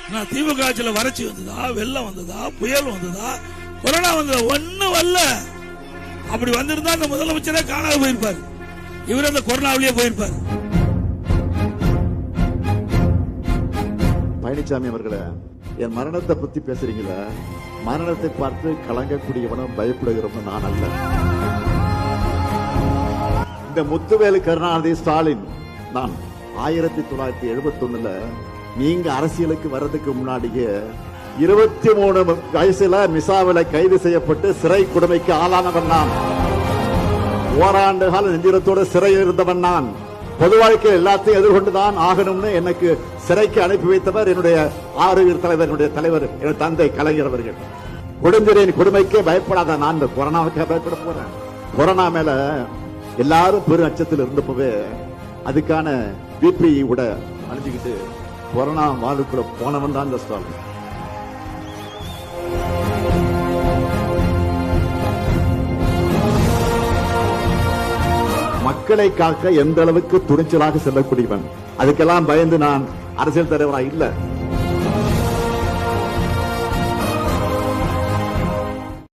திமுக ஆட்சியில் வறட்சி வந்ததா, வெள்ளம் வந்ததா, புயல் வந்ததா, கொரோனா வந்ததா? ஒண்ணும் வரல. அப்படி வந்திருந்தா அந்த முதலமைச்சரே காணாம போயிருப்பார். இவர் அந்த கொரோனாவிலேயே போயிருப்பார். பழனிசாமி அவர்களே, என் மரணத்தை பத்தி பேசுறீங்களா? மரணத்தை பார்த்து கலங்கக்கூடியவனும் பயப்படுகிறவனும் நான் அல்ல. இந்த முத்துவேலு கருணாநிதி ஸ்டாலின் நான் 1971 நீங்க அரசியலுக்கு வர்றதுக்கு முன்னாடியே 23 வயசுல மிசாவில கைது செய்யப்பட்டு சிறை கொடுமைக்கு ஆளானவன் நான். ஓராண்டு கால நெஞ்சிரத்தோடு சிறையில் இருந்தவன் நான். பொது வாழ்க்கையில் எல்லாத்தையும் எதிர்கொண்டுதான் ஆகணும்னு எனக்கு சிறைக்கு அனுப்பி வைத்தவர் என்னுடைய ஆரோக்கிய தலைவர், என்னுடைய தலைவர், என் தந்தை கலைஞர் அவர்கள். கொடுஞ்சிறையின் கொடுமைக்கே பயப்படாத நான் இந்த கொரோனாவுக்கு பயப்பட போறேன். கொரோனா மேல எல்லாரும் பெரு அச்சத்தில் இருந்தப்பவே அதுக்கான பிபி கூட அணிஞ்சுக்கிட்டு கொரோனா வாழுக்குள்ள போனவன் தான் இந்த ஸ்டாலின். மக்களை காக்க எந்த அளவுக்கு துணிச்சலாக செல்லக்கூடியவன். அதுக்கெல்லாம் பயந்து நான் அரசியல் தலைவராக இல்ல.